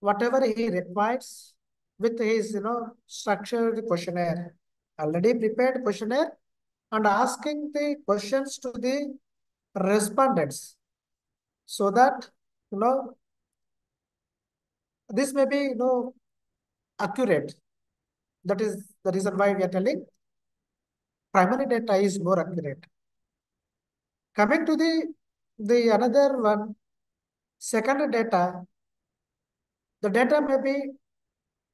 whatever he requires with his, structured questionnaire, already prepared questionnaire, and asking the questions to the respondents so that, you know, this may be, accurate. That is the reason why we are telling primary data is more accurate. Coming to the another one, secondary data, the data may be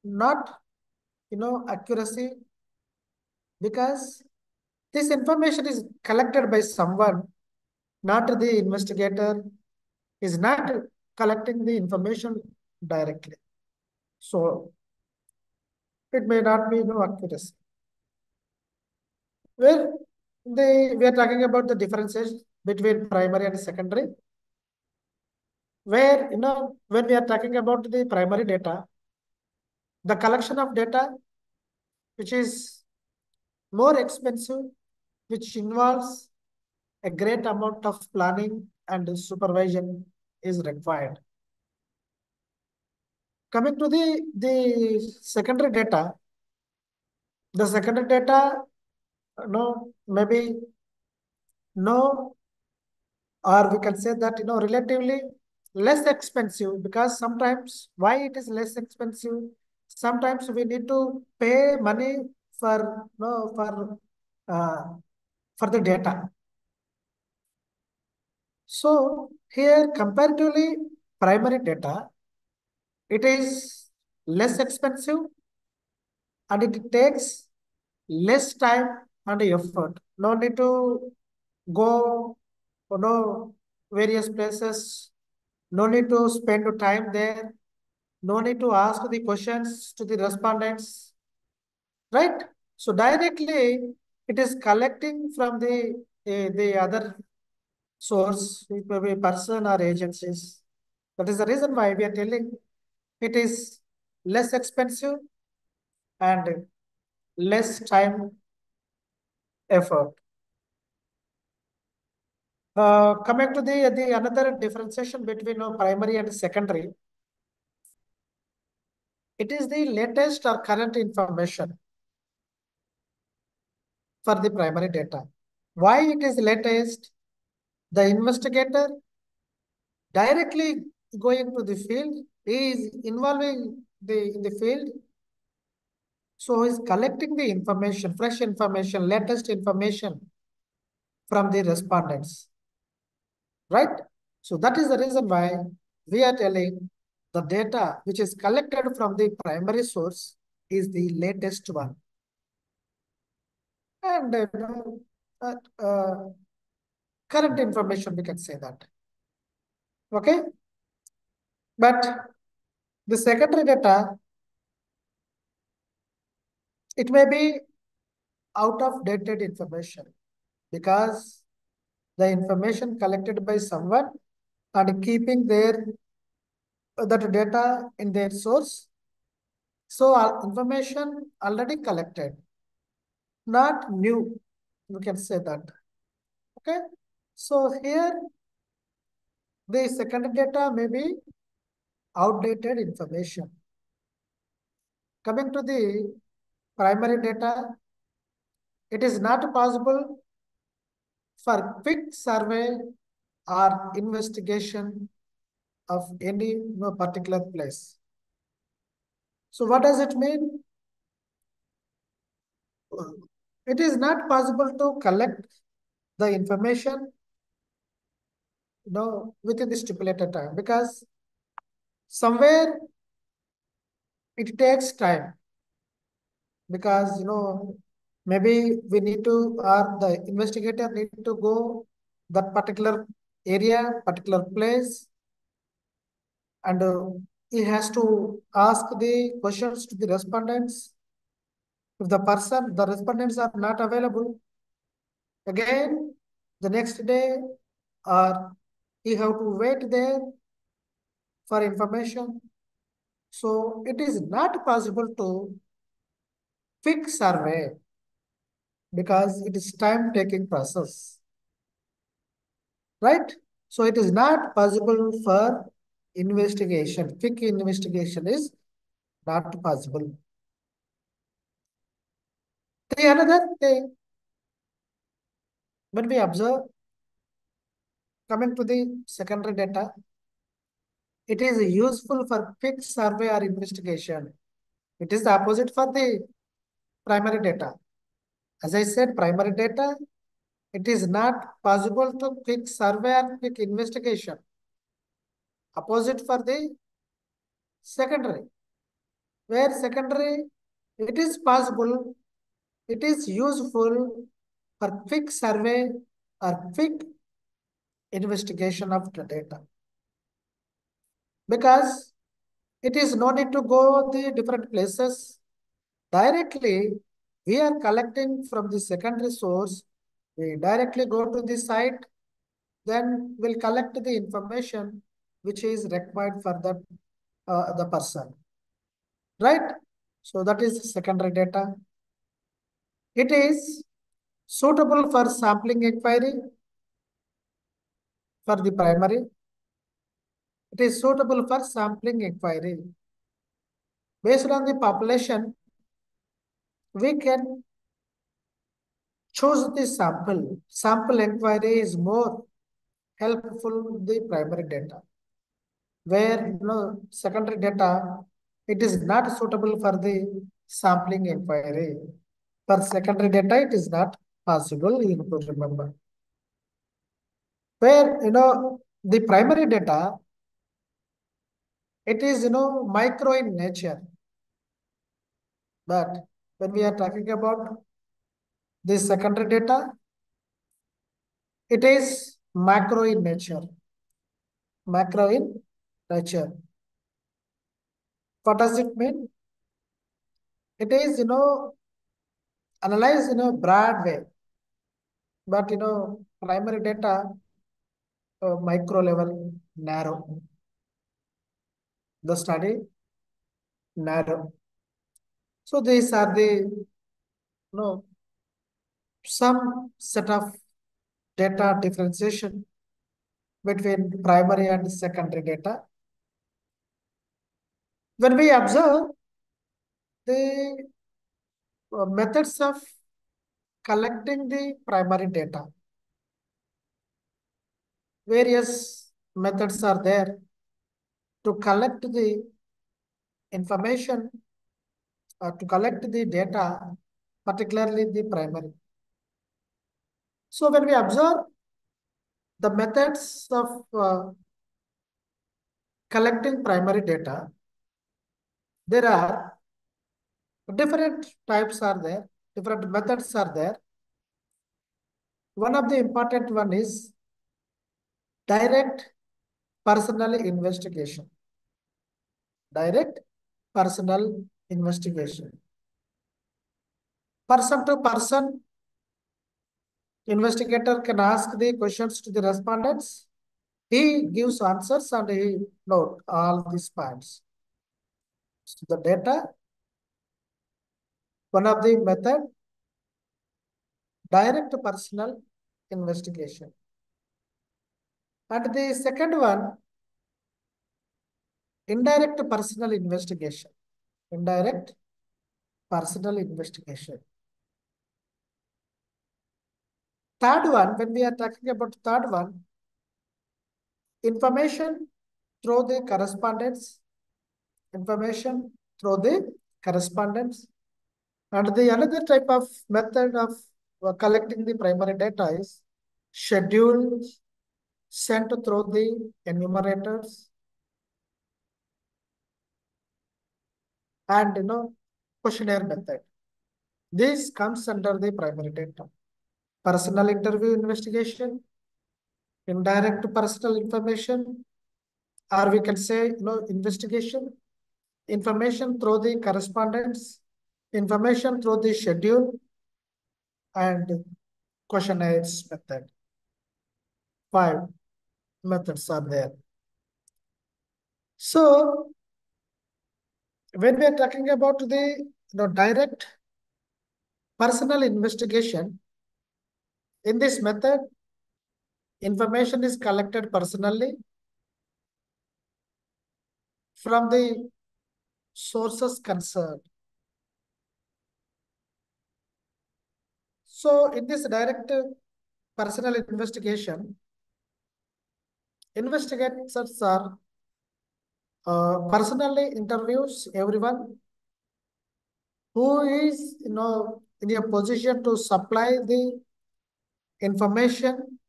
not, accuracy, because this information is collected by someone, not the investigator is not collecting the information directly. So it may not be no accuracy. Well, we are talking about the differences between primary and secondary. Where, when we are talking about the primary data, the collection of data, which is more expensive, which involves a great amount of planning and supervision is required. Coming to the secondary data, the secondary data, maybe no, or we can say that, relatively less expensive, because sometimes why it is less expensive, sometimes we need to pay money for, uh, for the data. So here comparatively primary data, it is less expensive and it takes less time and effort. No need to go, various places. No need to spend time there. No need to ask the questions to the respondents, right? So directly it is collecting from the other source, it may be person or agencies. That is the reason why we are telling it is less expensive and less time effort. Coming to the another differentiation between primary and secondary, it is the latest or current information for the primary data. Why it is latest? The investigator directly going to the field is involving in the field. So is collecting the information, fresh information, latest information from the respondents, right? So that is the reason why we are telling the data which is collected from the primary source is the latest one. And current information, we can say that. Okay. But the secondary data, it may be out of dated information because the information collected by someone and keeping their that data in their source. So information already collected, not new. We can say that. Okay. So here the secondary data may be outdated information. Coming to the primary data, it is not possible for quick survey or investigation of any particular place. So what does it mean? It is not possible to collect the information within the stipulated time because somewhere it takes time because maybe we need to or the investigator need to go that particular area, particular place, and he has to ask the questions to the respondents. If the respondents are not available, again the next day, or he have to wait there for information. So it is not possible to quick survey because it is time taking process, right? So it is not possible for investigation, quick investigation is not possible. The another thing, when we observe, coming to the secondary data, it is useful for quick survey or investigation. It is the opposite for the primary data. As I said, primary data, it is not possible to quick survey or quick investigation. Opposite for the secondary, where secondary, it is possible, it is useful for quick survey or quick investigation of the data. Because it is no need to go the different places. Directly, we are collecting from the secondary source. We directly go to the site, then we'll collect the information which is required for the person. Right? So that is secondary data. It is suitable for sampling inquiry for the primary. It is suitable for sampling inquiry. Based on the population, we can choose the sample. Sample inquiry is more helpful in the primary data. Where secondary data, it is not suitable for the sampling inquiry. For secondary data, it is not possible, you have to remember. Where the primary data, it is micro in nature. But when we are talking about the secondary data, it is macro in nature. Macro in nature. What does it mean? It is analyzed in a broad way. But primary data, micro level, narrow. The study, narrow. So these are the some set of data differentiation between primary and secondary data. When we observe the methods of collecting the primary data, various methods are there to collect the information or to collect the data, particularly the primary. So when we observe the methods of collecting primary data, there are different types are there, different methods are there. One of the important one is direct personal investigation. Direct personal investigation. Person to person, investigator can ask the questions to the respondents. He gives answers and he note all these points. So the data, one of the method, direct personal investigation. And the second one, indirect personal investigation. Indirect personal investigation. Third one, when we are talking about third one, information through the correspondence. Information through the correspondence. And the another type of method of collecting the primary data is schedule sent through the enumerators and questionnaire method. This comes under the primary data. Personal interview investigation, indirect personal information, or we can say investigation, information through the correspondence, information through the schedule, and questionnaires method. 5 methods are there. So when we are talking about the direct personal investigation, in this method, information is collected personally from the sources concerned. So in this direct personal investigation, investigators are personally interviews everyone who is in a position to supply the information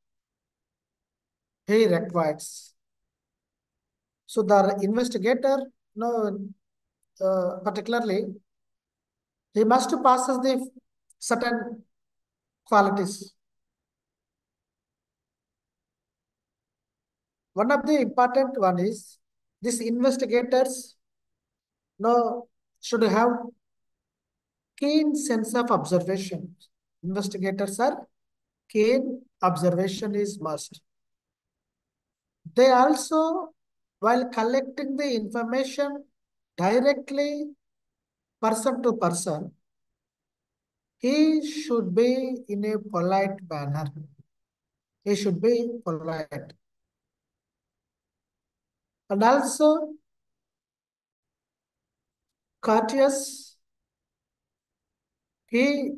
he requires. So the investigator, particularly, he must possess the certain qualities. One of the important one is these investigators should have keen sense of observation. Investigators are keen observation is must. They also, while collecting the information directly person to person, he should be in a polite manner. He should be polite. And also courteous. He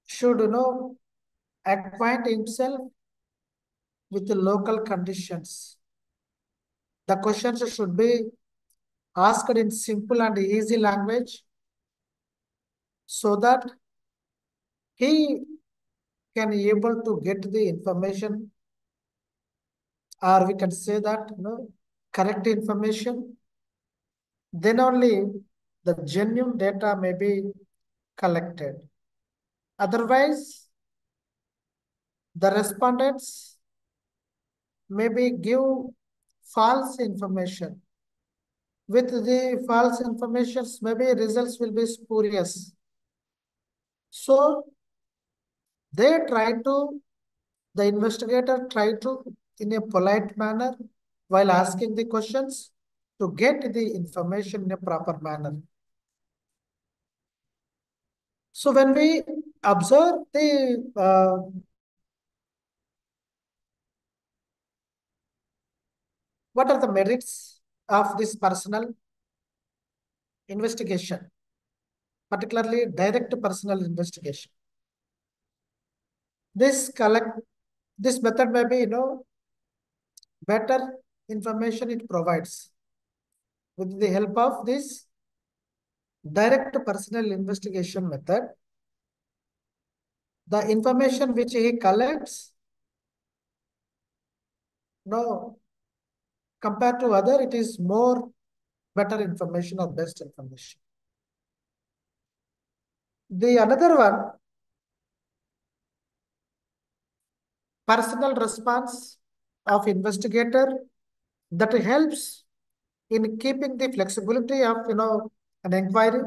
should acquaint himself with the local conditions. The questions should be asked in simple and easy language so that he can able to get the information, or we can say that correct information. Then only the genuine data may be collected. Otherwise, the respondents maybe give false information. With the false informations, maybe results will be spurious. So the investigator try to, in a polite manner, while asking the questions, to get the information in a proper manner. So when we observe what are the merits of this personal investigation, particularly direct personal investigation? This method may be, better information it provides. With the help of this direct personal investigation method, the information which he collects, compared to other, it is more better information or best information. The another one, personal response of investigator, that helps in keeping the flexibility of an inquiry.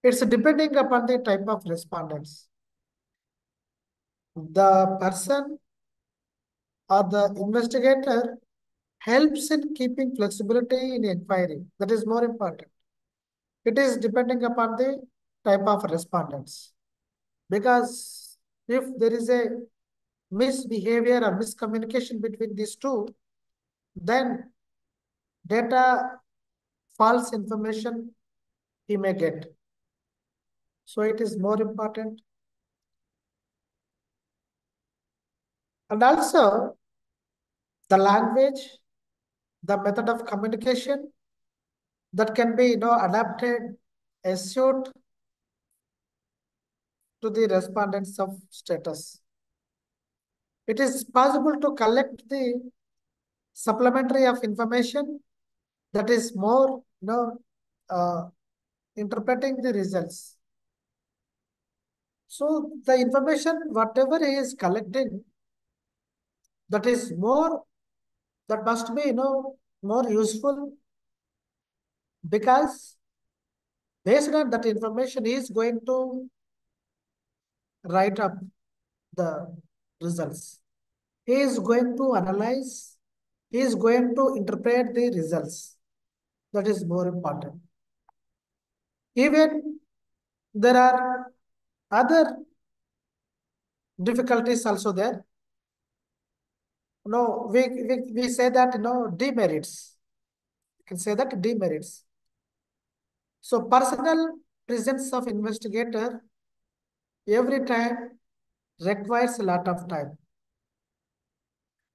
It's depending upon the type of respondents. The person or the investigator helps in keeping flexibility in inquiry. That is more important. It is depending upon the type of respondents. Because if there is a misbehavior or miscommunication between these two, then data false information he may get. So it is more important. And also the language, the method of communication that can be adapted as suit to the respondents of status. It is possible to collect the supplementary of information that is more uh, interpreting the results. So the information whatever he is collecting, that is more, that must be more useful, because based on that information he is going to write up the results. He is going to analyze, he is going to interpret the results. That is more important. Even there are other difficulties also there. We say that demerits. You can say that demerits. So personal presence of investigator every time requires a lot of time.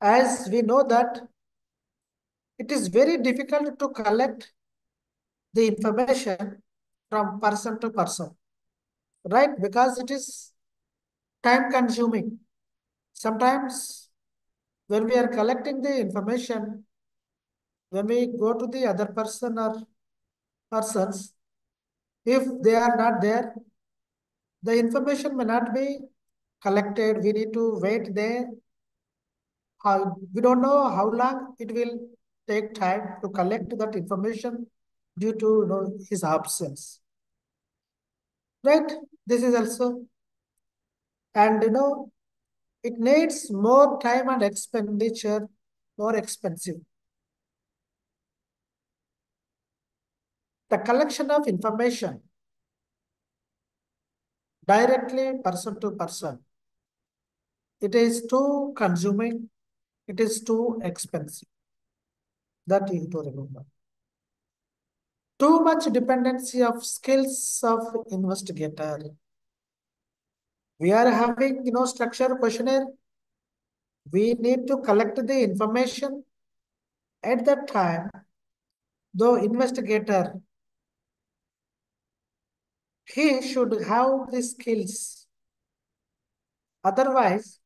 As we know that it is very difficult to collect the information from person to person, right? Because it is time consuming. Sometimes when we are collecting the information, when we go to the other person or persons, if they are not there, the information may not be collected. We need to wait there. We don't know how long it will take time to collect that information due to his absence. Right? This is also, and it needs more time and expenditure, more expensive. The collection of information directly person to person, it is too consuming, it is too expensive. That you need to remember. Too much dependency of skills of investigator. We are having, structure questionnaire. We need to collect the information at that time. Though investigator, he should have the skills. Otherwise,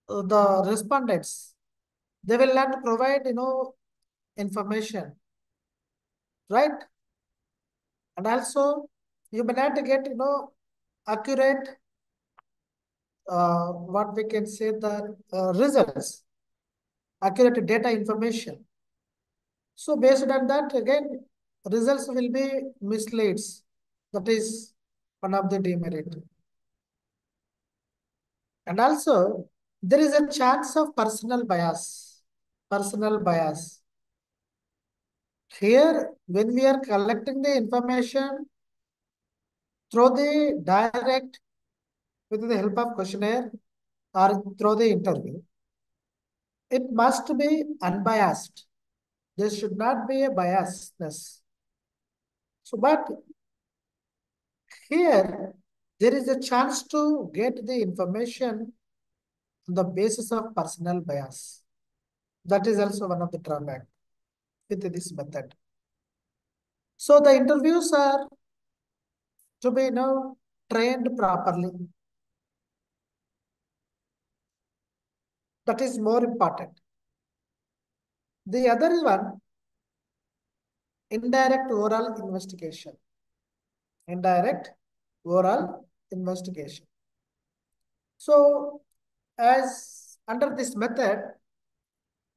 the respondents, they will not provide, information, right? And also, you may not get, accurate, what we can say, the results, accurate data information. So based on that, again, results will be misleads. That is one of the demerit. And also, there is a chance of personal bias. Personal bias. Here, when we are collecting the information through the direct, with the help of questionnaire or through the interview, it must be unbiased. There should not be a biasness. So, but here, there is a chance to get the information on the basis of personal bias. That is also one of the drawbacks with this method. So the interviews are to be trained properly. That is more important. The other one, indirect oral investigation. Indirect oral investigation. So as under this method,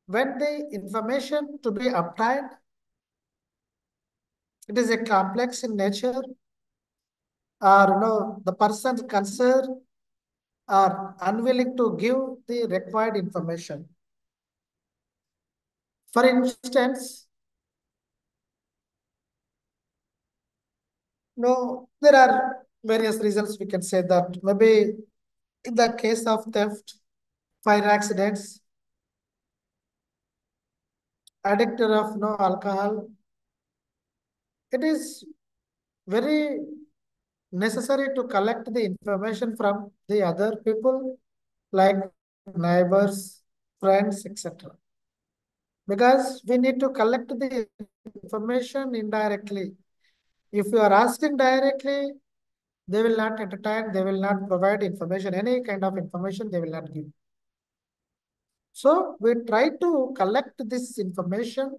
when the information to be obtained, it is a complex in nature, or the person concerned are unwilling to give the required information. For instance, there are various reasons we can say that maybe in the case of theft, fire accidents, addicted of alcohol, it is very necessary to collect the information from the other people like neighbors, friends, etc. Because we need to collect the information indirectly. If you are asking directly, they will not entertain, they will not provide information, any kind of information they will not give. So we try to collect this information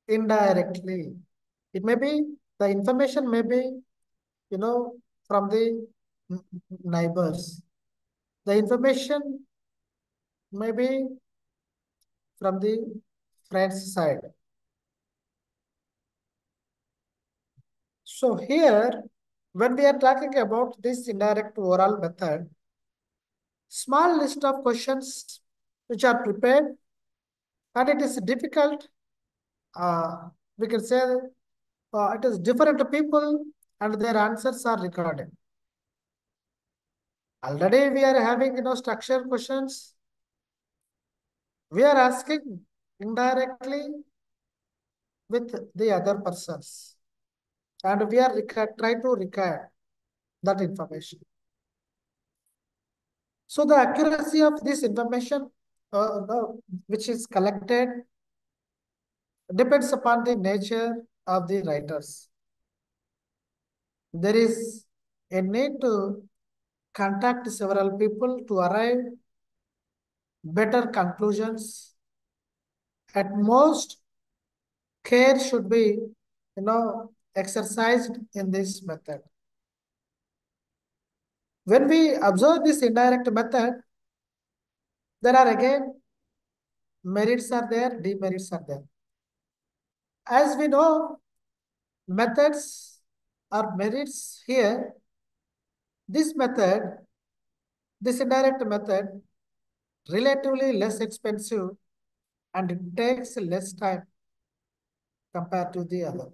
indirectly. It may be, the information may be, from the neighbors. The information may be from the friend's side. So here, when we are talking about this indirect oral method, small list of questions which are prepared, and it is difficult, we can say it is different people and their answers are recorded. Already we are having, structured questions. We are asking indirectly with the other persons, and we are try to record that information. So the accuracy of this information, which is collected, depends upon the nature of the writers. There is a need to contact several people to arrive better conclusions. At most, care should be, exercised in this method. When we observe this indirect method, there are again merits are there, demerits are there. As we know, methods or merits here, this method, this indirect method, relatively less expensive and it takes less time compared to the other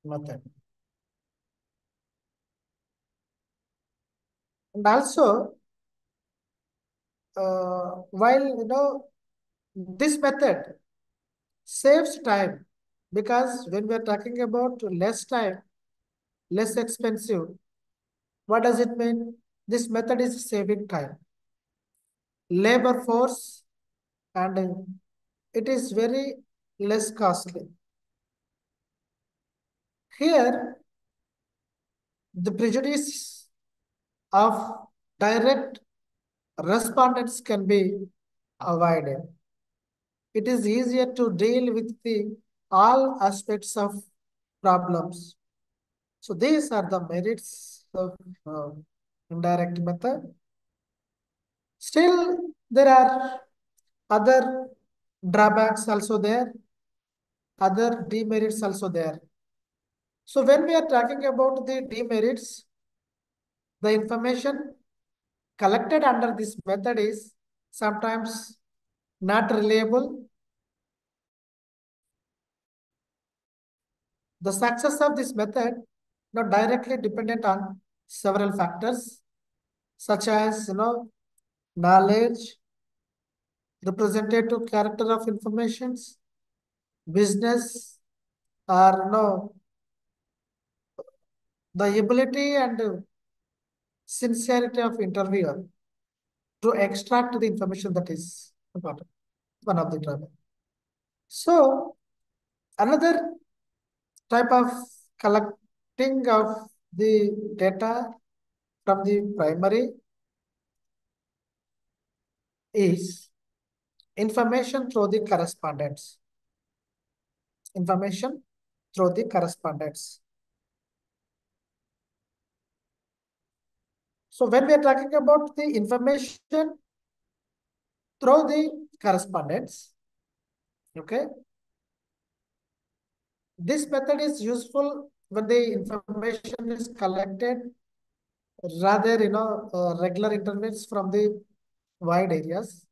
method. And also, while this method saves time, because when we are talking about less time, less expensive, what does it mean? This method is saving time, labor force, and it is very less costly. Here, the prejudice of direct respondents can be avoided. It is easier to deal with the all aspects of problems. So these are the merits of indirect method. Still, there are other drawbacks also there, other demerits also there. So when we are talking about the demerits, the information collected under this method is sometimes not reliable. The success of this method not directly dependent on several factors such as knowledge, representative character of informations, business, or the ability and sincerity of interviewer to extract the information that is important. One of the drawbacks. So another type of collecting of the data from the primary is information through the correspondence. Information through the correspondence. So when we are talking about the information through the correspondence, okay, this method is useful when the information is collected rather, regular intervals from the wide areas.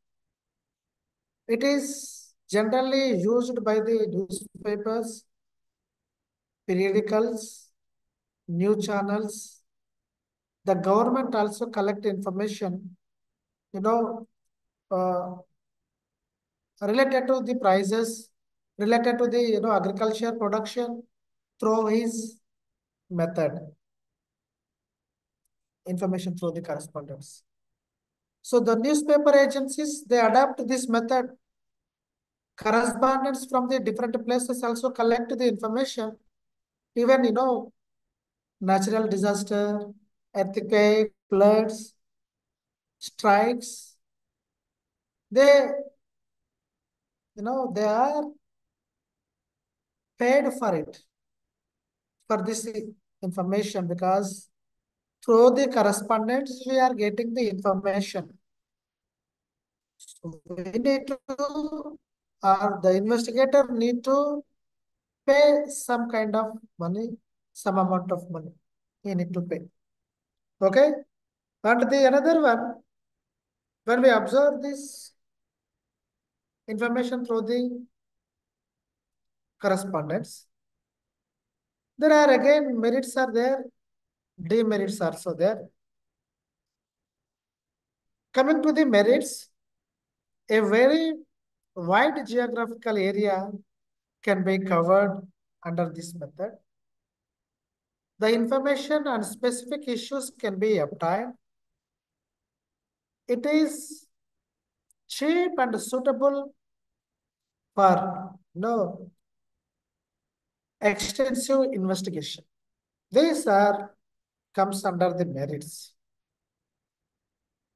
It is generally used by the newspapers, periodicals, news channels. The government also collect information, you know, uh, related to the prices, related to the agriculture production through his method, information through the correspondence. So the newspaper agencies, they adapt this method. Correspondents from the different places also collect the information. Even, natural disaster, earthquake, floods, strikes, they, they are paid for it, for this information, because through the correspondence, we are getting the information. So we need to, or the investigator need to pay some kind of money, some amount of money. He need to pay. Okay. And the another one, when we observe this information through the correspondence, there are again merits are there, demerits are also there. Coming to the merits, a very wide geographical area can be covered under this method. The information on specific issues can be obtained. It is cheap and suitable for extensive investigation. These are comes under the merits.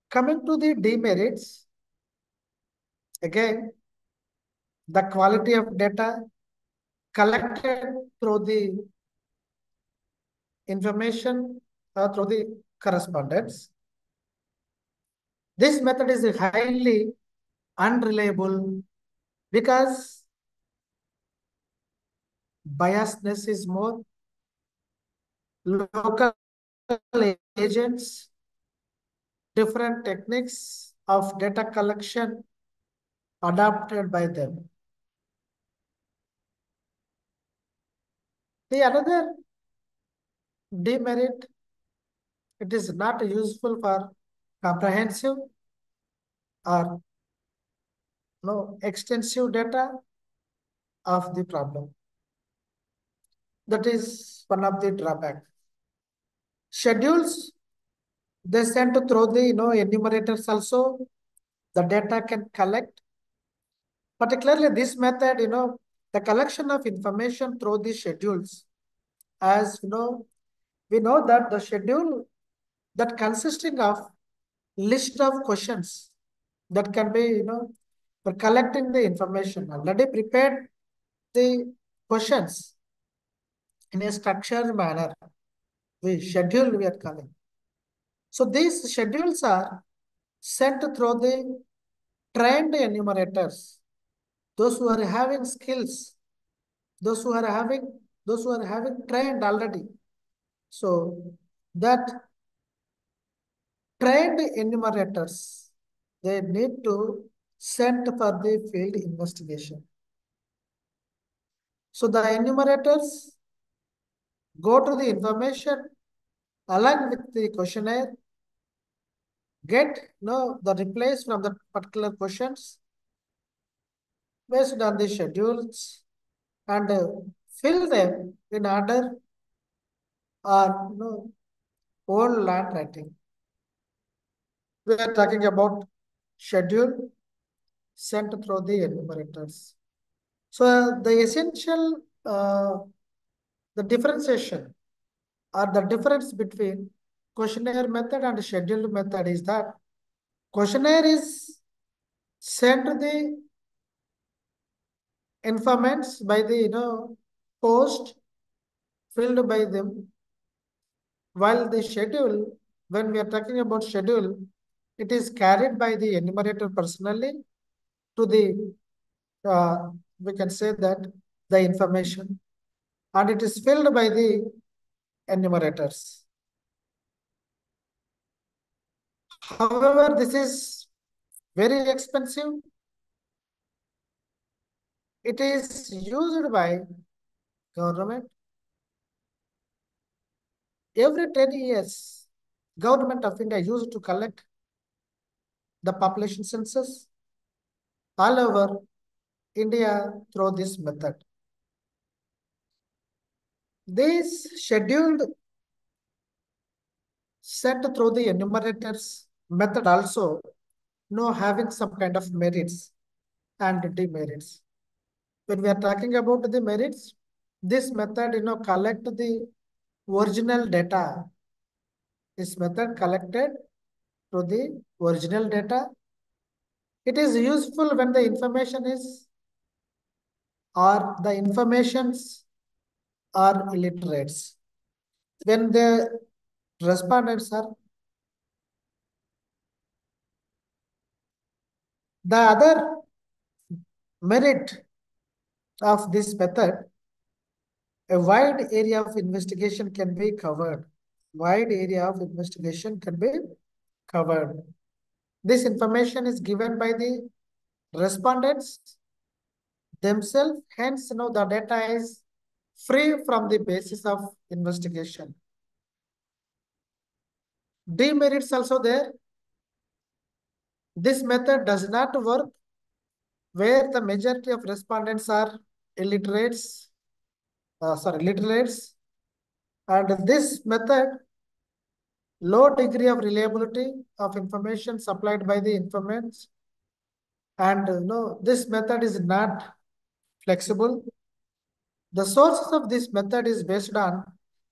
Coming to the demerits, again, the quality of data collected through the information through the correspondence. This method is highly unreliable because biasness is more. Local agents, different techniques of data collection adopted by them. The another demerit, it is not useful for comprehensive or extensive data of the problem. That is one of the drawback. Schedules, they send to throw the enumerators also. The data can collect. Particularly this method, the collection of information through the schedules. As we know that the schedule that consisting of list of questions that can be, for collecting the information already prepared the questions in a structured manner. We are calling. So these schedules are sent through the trained enumerators, those who are having skills, those who are having trained already. So that trained enumerators, they need to send for the field investigation. So the enumerators go to the information along with the questionnaire, get the replies from the particular questions based on the schedules and fill them in order or old land writing. We are talking about schedule sent through the enumerators. So the essential, the differentiation or the difference between questionnaire method and scheduled method is that questionnaire is sent to the informants by the post filled by them, while the schedule, when we are talking about schedule, it is carried by the enumerator personally to the we can say that the information, and it is filled by the enumerators. However, this is very expensive. It is used by government. Every 10 years, government of India used to collect the population census all over India through this method. This scheduled set through the enumerators method also having some kind of merits and demerits. When we are talking about the merits, this method collect the original data. This method collected to the original data. It is useful when the information is or the informations are illiterates. When the respondents are. The other merit of this method, a wide area of investigation can be covered. Wide area of investigation can be covered. This information is given by the respondents themselves. Hence, the data is free from the basis of investigation. Demerits also there. This method does not work where the majority of respondents are illiterates, and this method low degree of reliability of information supplied by the informants, and this method is not flexible. The sources of this method is based on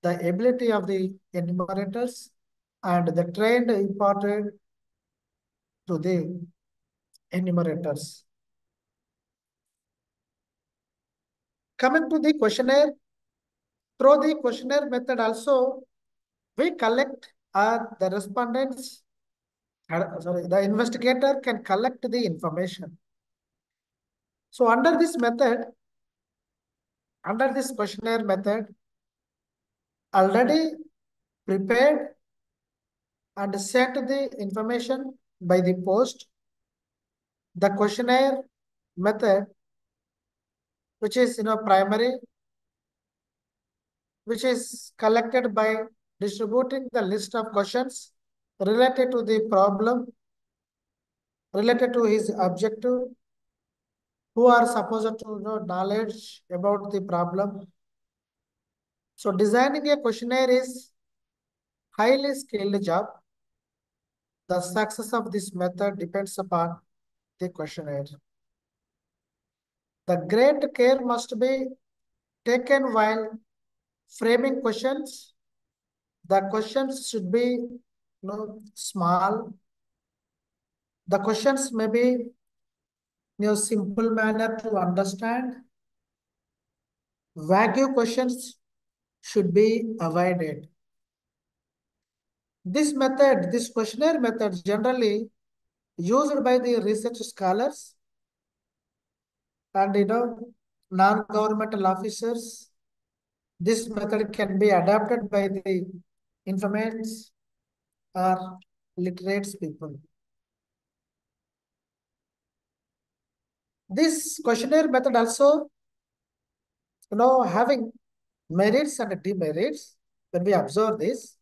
the ability of the enumerators and the trained imparted to the enumerators. Coming to the questionnaire, through the questionnaire method also, we collect the respondents, the investigator can collect the information. So under this questionnaire method, already prepared and sent the information by the post, the questionnaire method, which is primary, which is collected by distributing the list of questions related to the problem, related to his objective, who are supposed to know knowledge about the problem. So designing a questionnaire is highly skilled job. The success of this method depends upon the questionnaire. The great care must be taken while framing questions. The questions should be small. The questions may be in a simple manner to understand. Vague questions should be avoided. This questionnaire method generally used by the research scholars and non-governmental officers. This method can be adapted by the informants or literate people. This questionnaire method also, having merits and demerits when we observe this.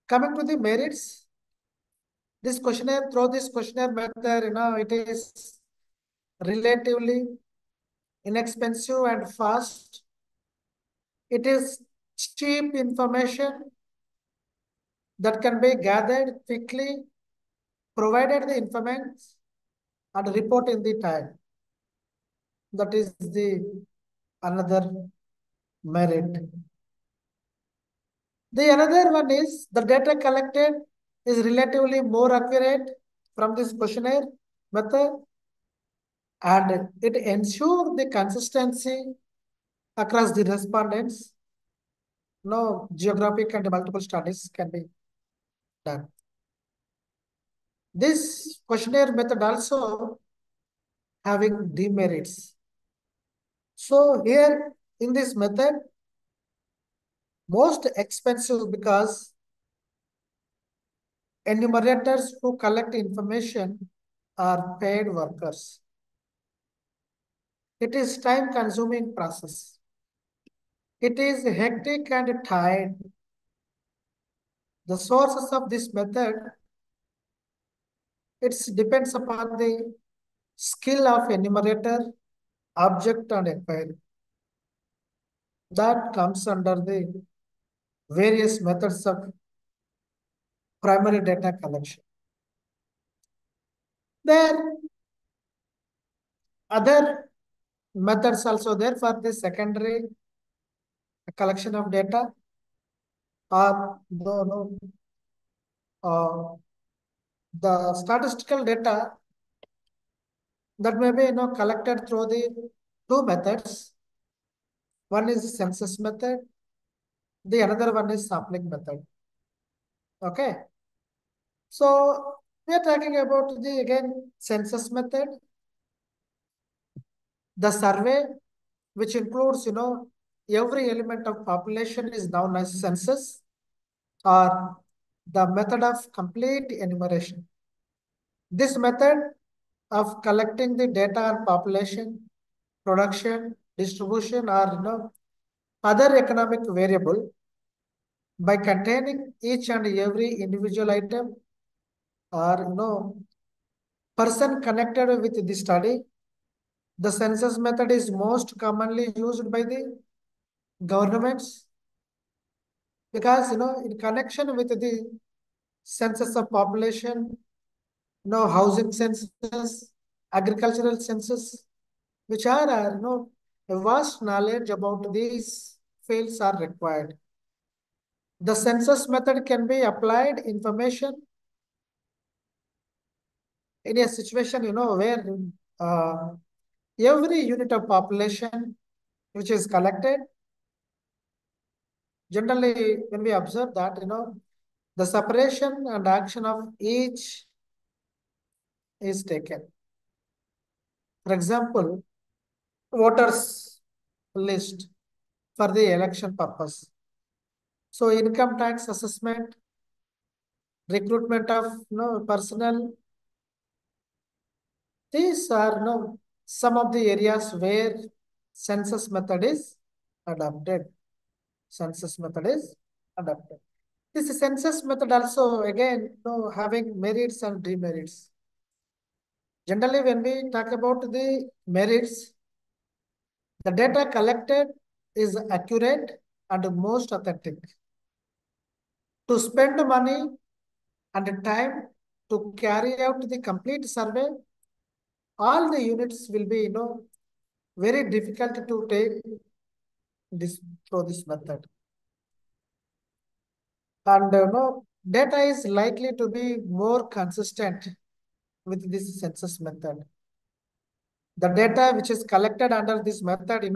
Coming to the merits, through this questionnaire method, it is relatively inexpensive and fast. It is cheap information that can be gathered quickly, provided the informants and report in the time. That is the another merit. The another one is the data collected is relatively more accurate from this questionnaire method, and it ensures the consistency across the respondents. No geographic and multiple studies can be done. This questionnaire method also having demerits. So here in this method, most expensive because enumerators who collect information are paid workers. It is time-consuming process. It is hectic and tired. The sources of this method, it depends upon the skill of enumerator, object and inquiry. That comes under the various methods of primary data collection. There other methods also there for the secondary collection of data or the statistical data that may be collected through the two methods. One is census method, the another one is sampling method. Okay. So we are talking about the again census method. The survey, which includes every element of population, is known as census, or the method of complete enumeration. This method of collecting the data on population, production, distribution, or other economic variable by containing each and every individual item or person connected with the study. The census method is most commonly used by the governments because in connection with the census of population, housing census, agricultural census, which are a vast knowledge about these fields are required. The census method can be applied information in a situation where uh, every unit of population which is collected. Generally, when we observe that, the separation and action of each is taken. For example, voters list for the election purpose. So income tax assessment, recruitment of personnel, these are some of the areas where census method is adopted. Census method is adopted. This census method also again having merits and demerits. Generally, when we talk about the merits, the data collected is accurate and most authentic. To spend money and time to carry out the complete survey, all the units will be very difficult to take this through this method. And data is likely to be more consistent with this census method. The data which is collected under this method,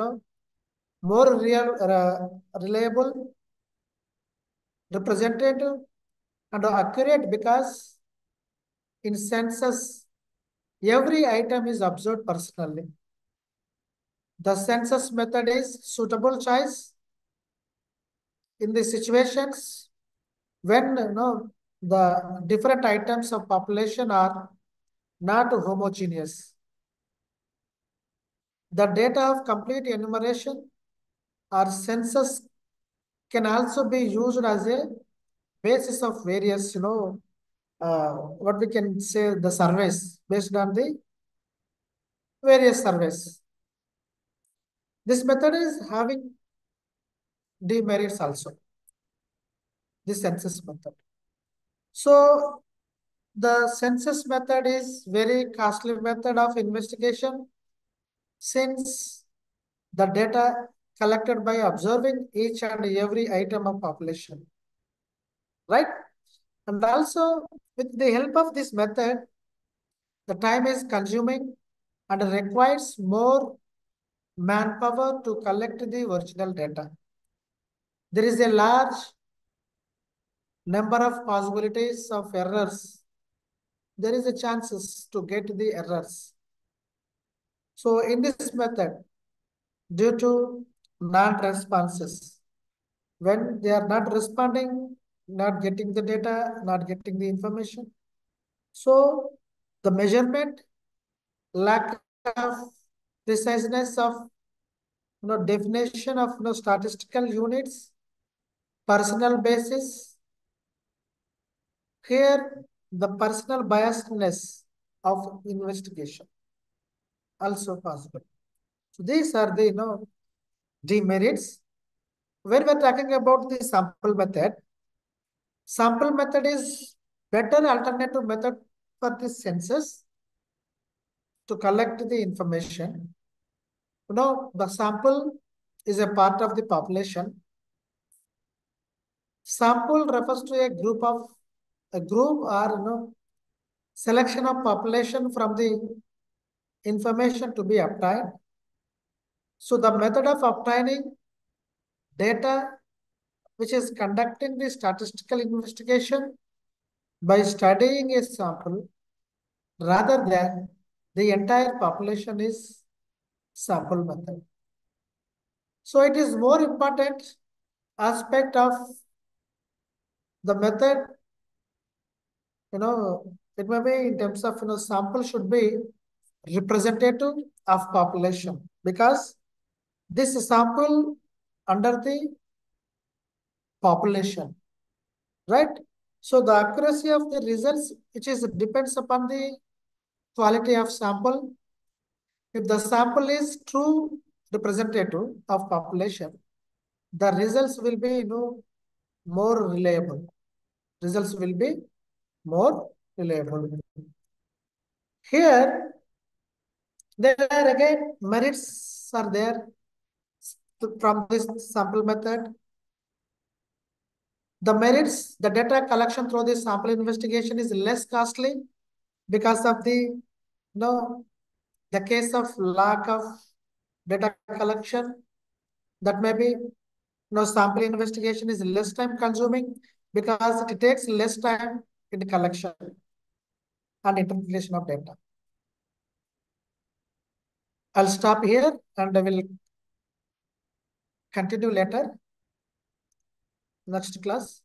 more reliable, representative, and accurate because in census, every item is observed personally. The census method is suitable choice in the situations when the different items of population are not homogeneous. The data of complete enumeration or census can also be used as a basis of various, what we can say the surveys based on the various surveys. This method is having demerits also, the census method. So the census method is very costly method of investigation since the data collected by observing each and every item of population, right? And also with the help of this method, the time is consuming and requires more manpower to collect the original data. There is a large number of possibilities of errors. There is a chances to get the errors. So in this method, due to non-responses, when they are not responding, not getting the data, not getting the information. So the measurement, lack of preciseness of definition of statistical units, personal basis. Here, the personal biasness of investigation also possible. So these are the demerits. When we're talking about the sample method is better alternative method for the census to collect the information. The sample is a part of the population. Sample refers to a group or selection of population from the information to be obtained. So the method of obtaining data which is conducting the statistical investigation by studying a sample rather than the entire population is sample method. So it is more important aspect of the method, it may be in terms of, sample should be representative of population because this sample under the population, right? So the accuracy of the results, which is depends upon the quality of sample. If the sample is true representative of population, the results will be more reliable. Results will be more reliable. Here, there are again merits are there from this sample method. The merits, the data collection through this sample investigation is less costly because of the case of lack of data collection. That may be sample investigation is less time consuming because it takes less time in the collection and interpretation of data. I'll stop here and I will continue later. Next class.